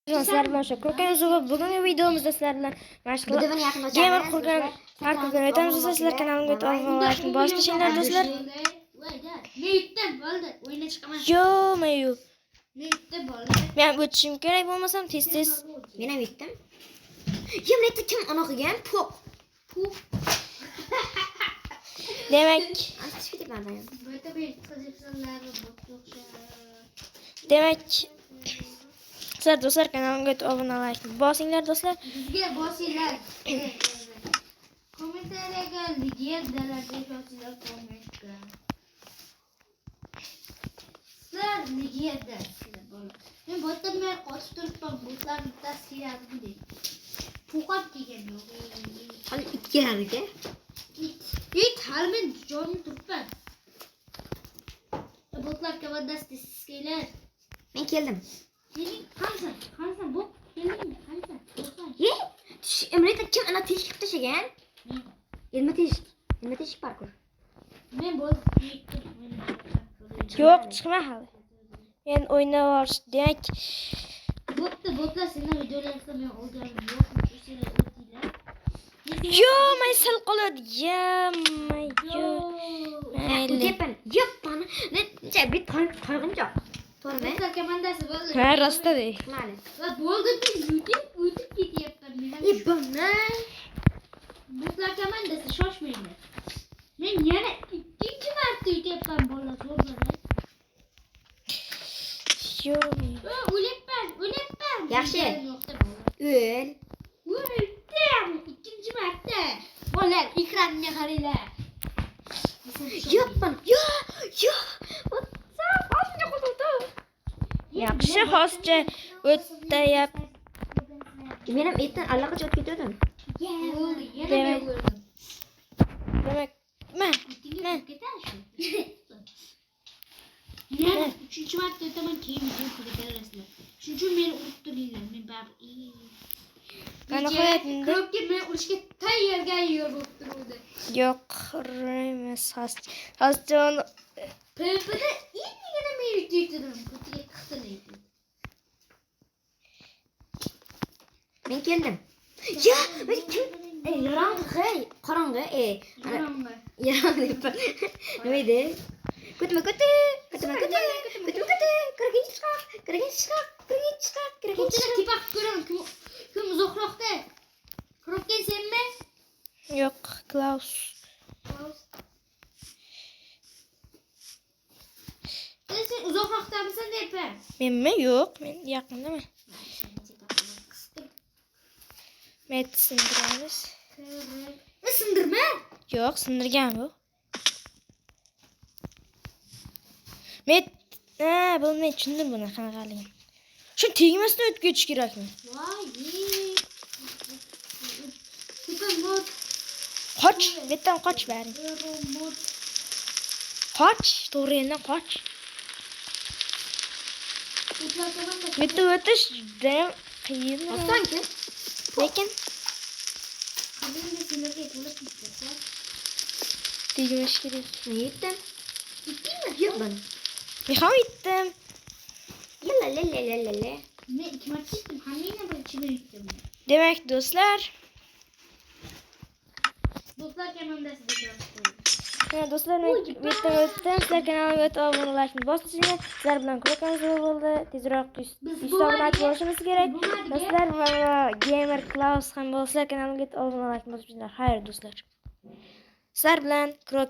Sizlar bilan Shokrukamiz va bugungi videomizda sizlar bilan mashg'ulot gamer qurgan tarkibini aytamiz. Sizlar kanalimga obuna bo'lishni boshlashinglar do'stlar. Yo-mayu. Men o'tishim kerak bo'lmasam tez-tez. Men ham yetdim. Kim netda kim ona qilgan? Pop. Demak sizlar do'stlar kanalimga obuna bo'lishni bosinglar do'stlar. Bizga bosinglar. Kommentariyaga legendalarga yozinglar kommentga. Sizlar legenda sizlar. Men botdan men qochib turibman, botlar bittasi keladimi? Fuqat degan yo'q. Hali ikkilariga. It hali men jonim turibman. Botlar komandasi sizlar. Men keldim. Keling, qansan bu? Keling, qansan? Ye? Emreta kim ana teshik tashagan? Elma teshik parkur. Men bo'ldim. Yo'q, chiqma hali. Men o'ynab borish demak. Botlar seni videolarga men olganim yo'q. O'shalar o'tdilar. Yo, maysal qoladi. Yo. Tepan. Yo'q, bana. Ne bir to'yg'incha. To'g'rimi? Botlar komandasi bo'ldi. Ha, rostda-da. Mana. Va bo'ldi biz o'tib ketyapman men. Bana. Botlar komandasi shoshmanglar. Men yana ikkinchi marta yutyapman bola zo'rlar. Yo. O'lyapman. Yaxshi. O'l. O'ldim. Ikkinchi marta. Bolar ekranga qaranglar. Yo'q, yo'q. Yaxshi, hozircha o'tayapti. Men ham etdan allaqachon o'tib ketdim. Demak, men yana uchinchi marta o'taman keyin video ko'rasizlar. Shuning uchun meni urib turinglar. Men baribir. Qanaqa qilyapman? Ko'pga men urishga tayyorgarlik bo'lib turuvdi. yo'q, emas. Hozircha PvP'da endigina men yutdim. Kutiga qixtilaydi. Men keldim. Ya, men kim? Qorong'i. Yarang deb. Nima edi? Kutma. Ko'pchilik tepa qilib ko'raman. Kim uzoqroqda? Kiribken senmi? yo'q, Klaus. Sen uzoqroqdamisan deyapman. Menmi? Yo'q, men yaqindaman. Men sindiramiz. Sindirma. Yo'q, sindirgan yo'q. Men bo'lmay tushundim buni qanaqaligini. Shu tegmasdan o'tib ketish kerakmi? Voy. Super Qoch, betdan qoch bari. Qoch, to'g'ri endi qoch. Bitta o'tish juda qiyin. Osonki. Lekin tegmash kerak. Men yetdim. Yo'q bana. Men ham yetdim. Lalalalalalala. Men ikki marta yutdim. Hammangni bir ichimda yutdim. Demak, do'stlar, Do'stlar komandasi deb yozdim. do'stlar, men bitta o'tdim. Sizlar kanalimga obuna bo'lishni bosinglar. Sizlar bilan ko'rishimiz bo'ldi. Tezroq obunachi bo'lishimiz kerak. Do'stlar, va gamer Klaus ham bo'lsa kanalimga obuna bo'lishni bosinglar. Xayr do'stlar. Sizlar bilan